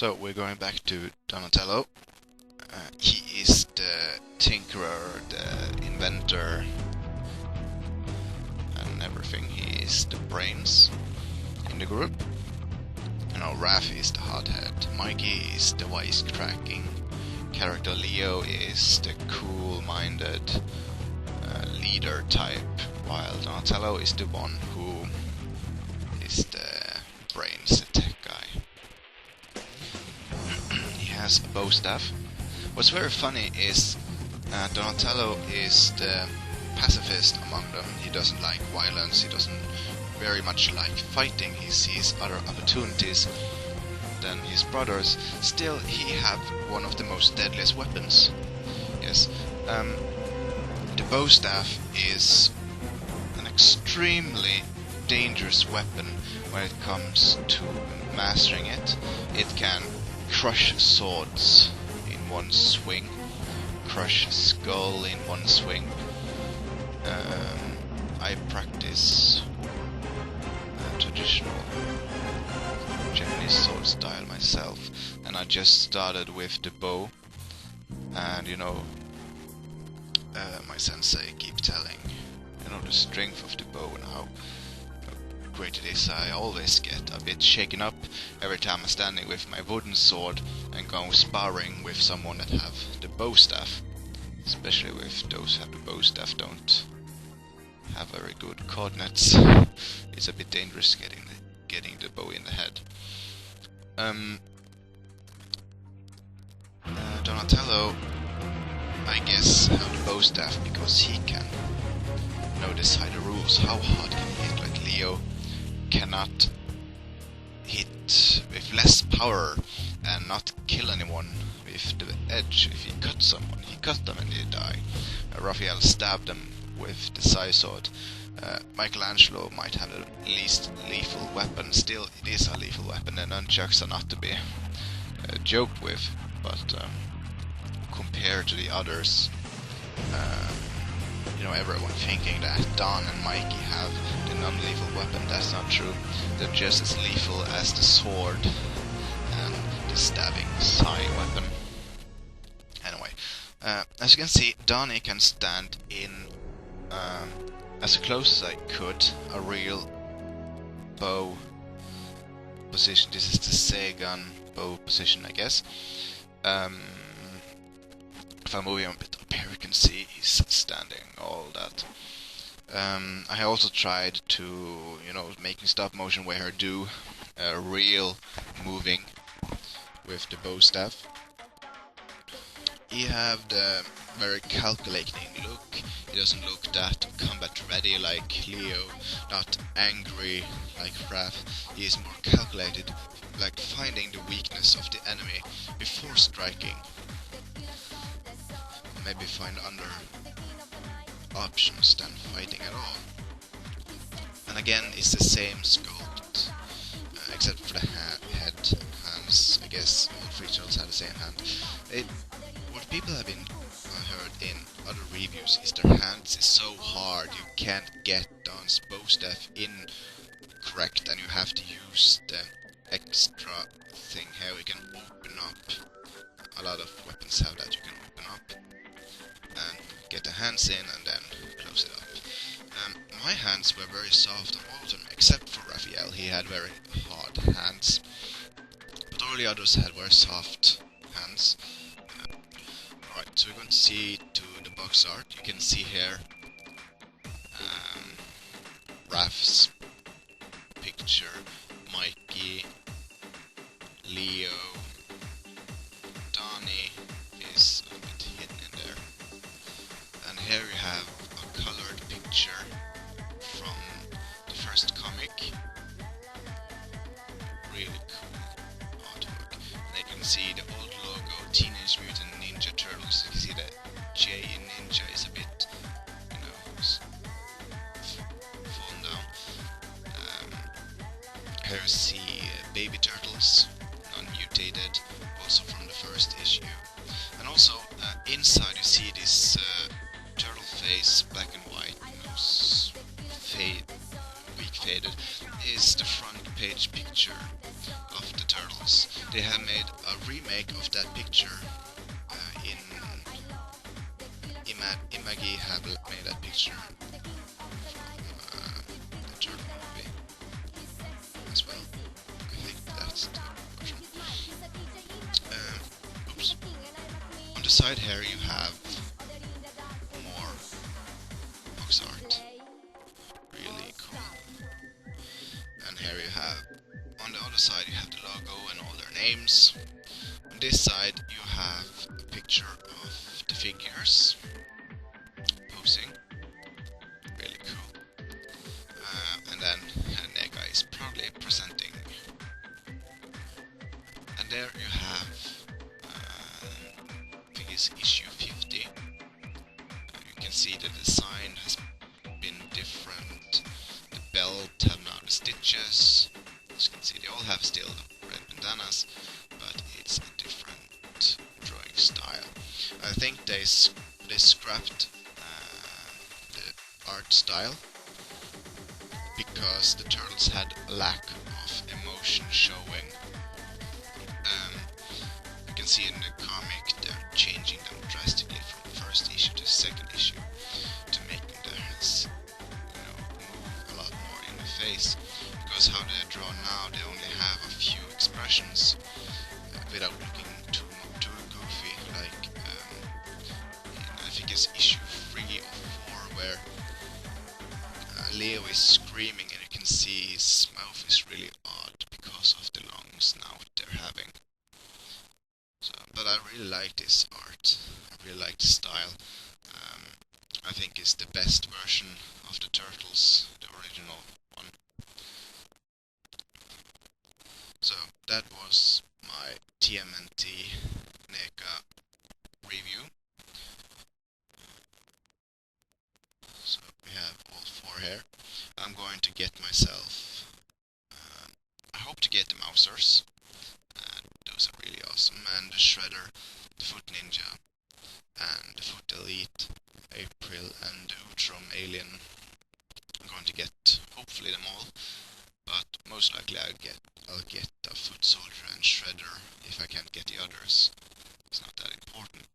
So we're going back to Donatello. He is the tinkerer, the inventor, and everything. He is the brains in the group. You know, Raph is the hothead, Mikey is the wisecracking character, Leo is the cool-minded leader type, while Donatello is the one who is the brains, the tech guy. He has a bow staff. What's very funny is Donatello is the pacifist among them. He doesn't like violence, he doesn't very much like fighting, he sees other opportunities than his brothers. Still, he have one of the most deadliest weapons. Yes, the bow staff is an extremely dangerous weapon when it comes to mastering it. It can crush swords in one swing, crush a skull in one swing. I practice traditional Japanese sword style myself, and I just started with the bow, and you know, my sensei keep telling, you know, the strength of the bow and how great it is. I always get a bit shaken up every time I'm standing with my wooden sword and go sparring with someone that have the bow staff, especially with those who have the bow staff don't have very good coordinates. It's a bit dangerous getting the bow in the head. Donatello, I guess, have the bow staff because he can decide the rules. How hard can he hit? Like Leo cannot hit with less power and not kill anyone with the edge. If he cut someone, he cut them and they die. Raphael stabbed them with the scissors. Michelangelo might have the least lethal weapon. Still, it is a lethal weapon, and nunchucks are not to be joked with. But compared to the others, you know, everyone thinking that Don and Mikey have the non-lethal weapon. That's not true. They're just as lethal as the sword and the stabbing sai weapon. Anyway, as you can see, Donnie can stand in as close as I could a real bow position. This is the Seigan bow position, I guess. If I'm moving a bit up here, you can see he's standing, all that. I also tried to, you know, making stop motion where I do real moving with the bow staff. He have the very calculating look. He doesn't look that combat ready like Leo, not angry like Raph. He is more calculated, like finding the weakness of the enemy before striking. Maybe find other options than fighting at all. And again, it's the same sculpt, except for the head and hands. I guess all three turtles have the same hand. What people have been heard in other reviews is their hands is so hard you can't get Don's bow staff in correct, and you have to use the extra thing here. We can open up. A lot of weapons have that. You can open up and get the hands in and then close it up. My hands were very soft on all of them, except for Raphael. He had very hard hands, but all the others had very soft hands. Alright, so we're going to see to the box art. You can see here Raph's picture, Mikey, Leo, Donnie is a bit hidden in there. And here you have a colored picture from the first comic. Really cool artwork. And you can see the old logo, Teenage Mutant Ninja Turtles. You can see the J in Ninja is a bit, you know, fallen down. Here you see baby turtles, non-mutated, also from the first issue. And also inside you see this turtle face, black and white, nose, weak faded, is the front page picture of the turtles. They have made a remake of that picture in Imagi have made that picture from the turtle movie as well. I think that's the version. Oops. On the side here you have more box art. Really cool. And here you have, on the other side you have the logo and all their names. On this side you have a picture of the figures posing. Really cool. And then NECA is proudly presenting. And there you have, I think it's issue 50. You can see the design has been different. The belt have now the stitches. As you can see, they all have still red bandanas, but it's a different drawing style. I think they scrapped the art style because the turtles had a lack of emotion showing. You can see in the comic they're changing them drastically from the first issue to the second issue to make them move a lot more in the face. Because how they draw now, they only have a few expressions without looking too goofy. Like I think it's issue 3 or 4 where Leo is screaming and you can see his mouth is really odd because of the long snout they're having. So, but I really like this art. I really like the style. I think it's the best version of the turtles, the original one. So that was my TMNT NECA review. So we have all 4 here. I'm going to get myself, I hope to get the Mousers. Those are really awesome. And the Shredder, the Foot Ninja, and the Foot Elite, April, and the Utrom Alien. I'm going to get hopefully them all, but most likely I'll get the Foot Soldier and Shredder if I can't get the others. It's not that important.